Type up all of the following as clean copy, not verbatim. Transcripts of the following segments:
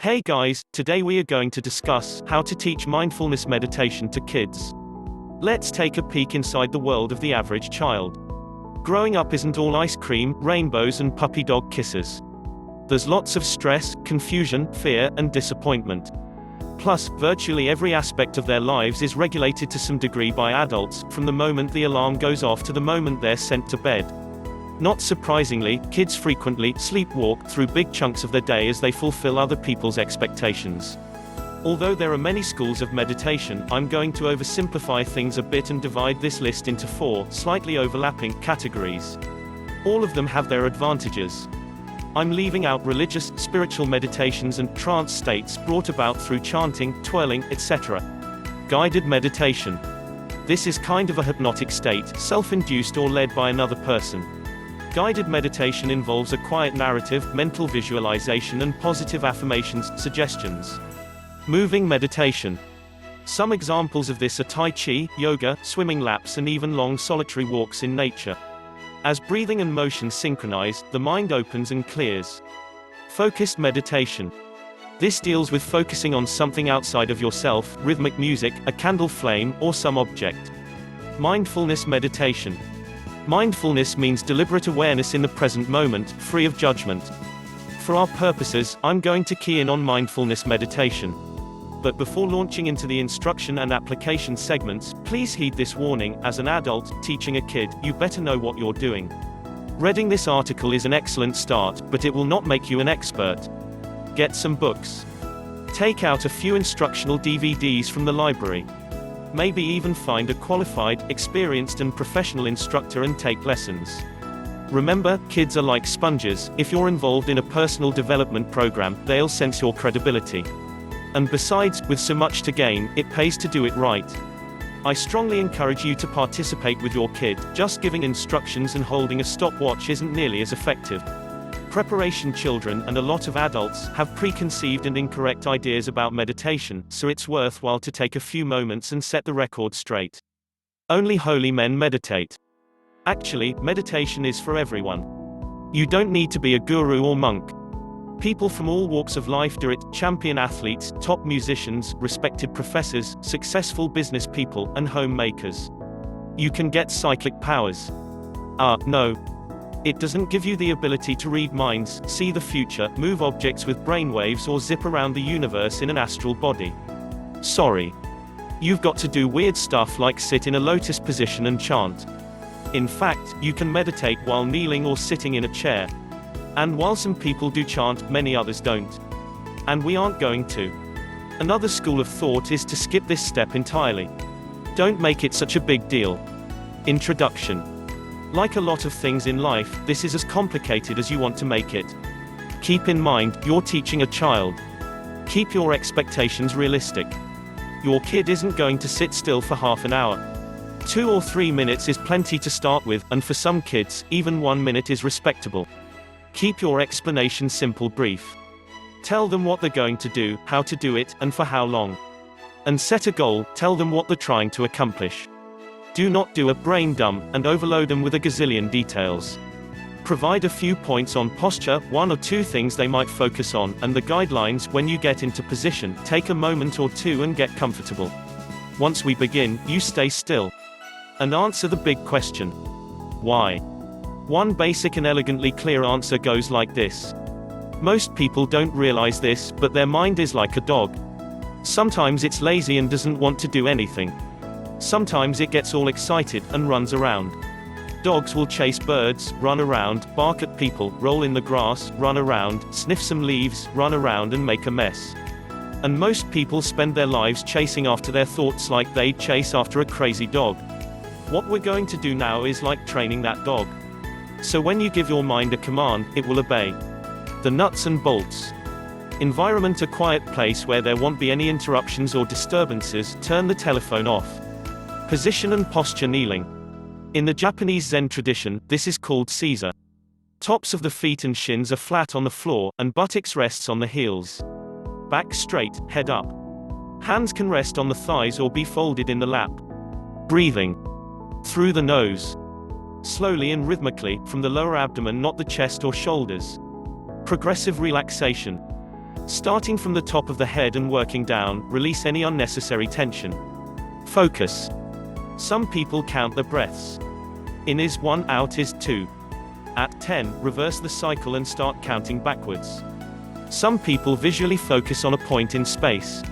Hey guys, today we are going to discuss how to teach mindfulness meditation to kids. Let's take a peek inside the world of the average child. Growing up isn't all ice cream, rainbows and puppy dog kisses. There's lots of stress, confusion, fear, and disappointment. Plus, virtually every aspect of their lives is regulated to some degree by adults, from the moment the alarm goes off to the moment they're sent to bed. Not surprisingly, kids frequently sleepwalk through big chunks of their day as they fulfill other people's expectations. Although there are many schools of meditation, I'm going to oversimplify things a bit and divide this list into 4 slightly overlapping categories. All of them have their advantages. I'm leaving out religious, spiritual meditations and trance states brought about through chanting, twirling, etc. Guided meditation. This is kind of a hypnotic state, self-induced or led by another person. Guided meditation involves a quiet narrative, mental visualization and positive affirmations, suggestions. Moving meditation. Some examples of this are Tai Chi, yoga, swimming laps and even long solitary walks in nature. As breathing and motion synchronize, the mind opens and clears. Focused meditation. This deals with focusing on something outside of yourself, rhythmic music, a candle flame, or some object. Mindfulness meditation. Mindfulness means deliberate awareness in the present moment, free of judgment. For our purposes, I'm going to key in on mindfulness meditation. But before launching into the instruction and application segments, please heed this warning: as an adult teaching a kid, you better know what you're doing. Reading this article is an excellent start, but it will not make you an expert. Get some books. Take out a few instructional DVDs from the library. Maybe even find a qualified, experienced and professional instructor and take lessons. Remember, kids are like sponges. If you're involved in a personal development program, they'll sense your credibility. And besides, with so much to gain, it pays to do it right. I strongly encourage you to participate with your kid. Just giving instructions and holding a stopwatch isn't nearly as effective. Preparation. Children, and a lot of adults, have preconceived and incorrect ideas about meditation, so it's worthwhile to take a few moments and set the record straight. Only holy men meditate. Actually, meditation is for everyone. You don't need to be a guru or monk. People from all walks of life do it: champion athletes, top musicians, respected professors, successful business people, and homemakers. You can get psychic powers. No. It doesn't give you the ability to read minds, see the future, move objects with brainwaves or zip around the universe in an astral body. Sorry. You've got to do weird stuff like sit in a lotus position and chant. In fact, you can meditate while kneeling or sitting in a chair. And while some people do chant, many others don't. And we aren't going to. Another school of thought is to skip this step entirely. Don't make it such a big deal. Introduction. Like a lot of things in life, this is as complicated as you want to make it. Keep in mind, you're teaching a child. Keep your expectations realistic. Your kid isn't going to sit still for half an hour. 2 or 3 minutes is plenty to start with, and for some kids, even 1 minute is respectable. Keep your explanation simple, brief. Tell them what they're going to do, how to do it, and for how long. And set a goal. Tell them what they're trying to accomplish. Do not do a brain dump, and overload them with a gazillion details. Provide a few points on posture, 1 or 2 things they might focus on, and the guidelines. When you get into position, take a moment or 2 and get comfortable. Once we begin, you stay still. And answer the big question. Why? One basic and elegantly clear answer goes like this. Most people don't realize this, but their mind is like a dog. Sometimes it's lazy and doesn't want to do anything. Sometimes it gets all excited and runs around. Dogs will chase birds, run around, bark at people, roll in the grass, run around, sniff some leaves, run around and make a mess. And most people spend their lives chasing after their thoughts like they'd chase after a crazy dog. What we're going to do now is like training that dog. So when you give your mind a command, it will obey. The nuts and bolts. Environment: a quiet place where there won't be any interruptions or disturbances. Turn the telephone off. Position and posture: kneeling. In the Japanese Zen tradition, this is called seiza. Tops of the feet and shins are flat on the floor, and buttocks rests on the heels. Back straight, head up. Hands can rest on the thighs or be folded in the lap. Breathing. Through the nose. Slowly and rhythmically, from the lower abdomen, not the chest or shoulders. Progressive relaxation. Starting from the top of the head and working down, release any unnecessary tension. Focus. Some people count their breaths. In is 1, out is 2. At 10, reverse the cycle and start counting backwards. Some people visually focus on a point in space.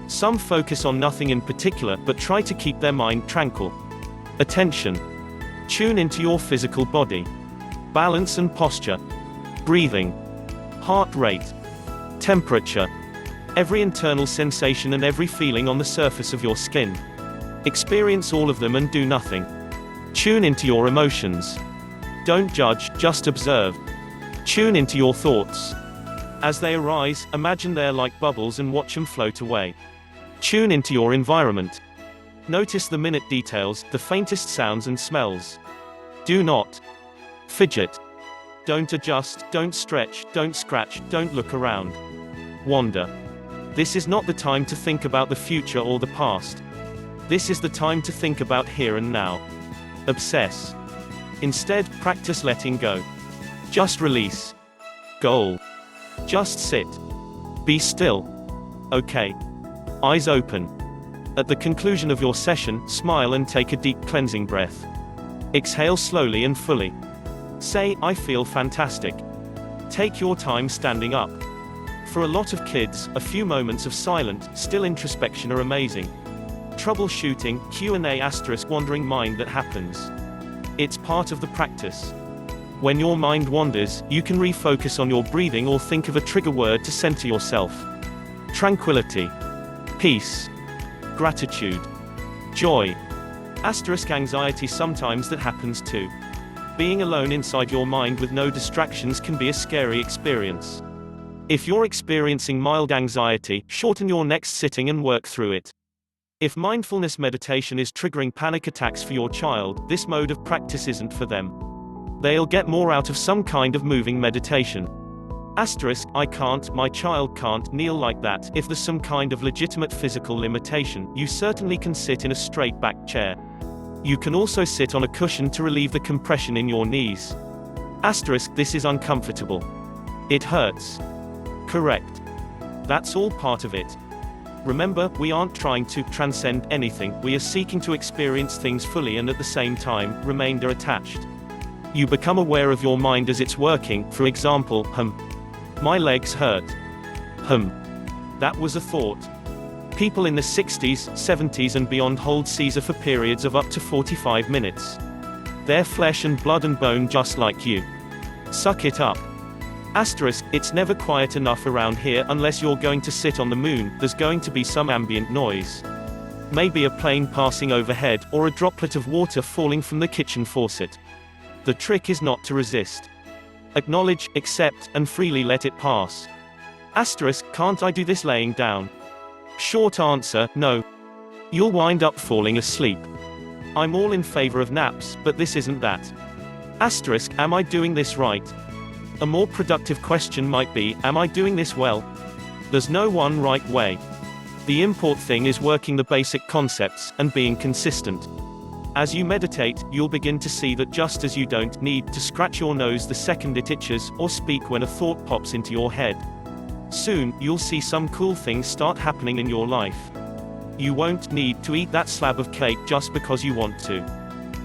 Some focus on nothing in particular, but try to keep their mind tranquil. Attention. Tune into your physical body. Balance and posture. Breathing. Heart rate. Temperature. Every internal sensation and every feeling on the surface of your skin. Experience all of them and do nothing. Tune into your emotions. Don't judge, just observe. Tune into your thoughts. As they arise, imagine they're like bubbles and watch them float away. Tune into your environment. Notice the minute details, the faintest sounds and smells. Do not fidget. Don't adjust, don't stretch, don't scratch, don't look around. Wander. This is not the time to think about the future or the past. This is the time to think about here and now. Obsess. Instead, practice letting go. Just release. Goal. Just sit. Be still. Okay. Eyes open. At the conclusion of your session, smile and take a deep cleansing breath. Exhale slowly and fully. Say, I feel fantastic. Take your time standing up. For a lot of kids, a few moments of silent, still introspection are amazing. Troubleshooting, Q&A * wandering mind that happens. It's part of the practice. When your mind wanders, you can refocus on your breathing or think of a trigger word to center yourself. Tranquility. Peace. Gratitude. Joy. * anxiety sometimes that happens too. Being alone inside your mind with no distractions can be a scary experience. If you're experiencing mild anxiety, shorten your next sitting and work through it. If mindfulness meditation is triggering panic attacks for your child, this mode of practice isn't for them. They'll get more out of some kind of moving meditation. I can't, my child can't kneel like that. If there's some kind of legitimate physical limitation, you certainly can sit in a straight back chair. You can also sit on a cushion to relieve the compression in your knees. This is uncomfortable. It hurts. Correct. That's all part of it. Remember, we aren't trying to transcend anything, we are seeking to experience things fully and at the same time, remain attached. You become aware of your mind as it's working, for example, my legs hurt. That was a thought. People in the 60s, 70s and beyond hold Caesar for periods of up to 45 minutes. They're flesh and blood and bone just like you. Suck it up. It's never quiet enough around here unless you're going to sit on the moon, there's going to be some ambient noise. Maybe a plane passing overhead, or a droplet of water falling from the kitchen faucet. The trick is not to resist. Acknowledge, accept, and freely let it pass. Can't I do this laying down? Short answer, no. You'll wind up falling asleep. I'm all in favor of naps, but this isn't that. Am I doing this right? A more productive question might be, am I doing this well? There's no one right way. The important thing is working the basic concepts, and being consistent. As you meditate, you'll begin to see that just as you don't need to scratch your nose the second it itches, or speak when a thought pops into your head. Soon, you'll see some cool things start happening in your life. You won't need to eat that slab of cake just because you want to.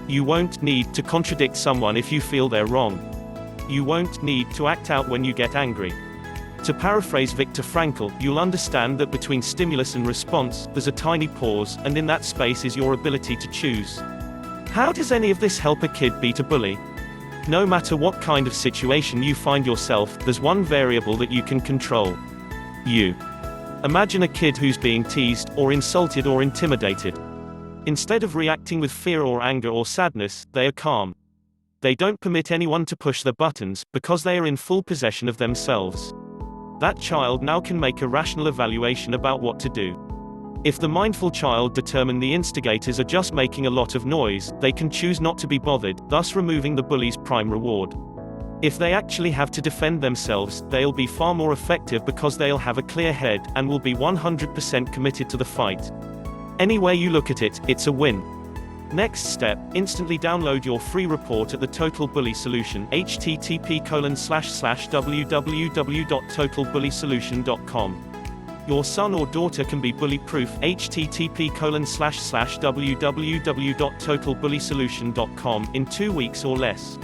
You won't need to contradict someone if you feel they're wrong. You won't need to act out when you get angry. To paraphrase Viktor Frankl, you'll understand that between stimulus and response, there's a tiny pause, and in that space is your ability to choose. How does any of this help a kid beat a bully? No matter what kind of situation you find yourself, there's one variable that you can control. You. Imagine a kid who's being teased, or insulted or intimidated. Instead of reacting with fear or anger or sadness, they are calm. They don't permit anyone to push their buttons, because they are in full possession of themselves. That child now can make a rational evaluation about what to do. If the mindful child determines the instigators are just making a lot of noise, they can choose not to be bothered, thus removing the bully's prime reward. If they actually have to defend themselves, they'll be far more effective because they'll have a clear head, and will be 100% committed to the fight. Any way you look at it, it's a win. Next step, instantly download your free report at the Total Bully Solution, http://www.totalbullysolution.com. Your son or daughter can be bully-proof, http://www.totalbullysolution.com, in 2 weeks or less.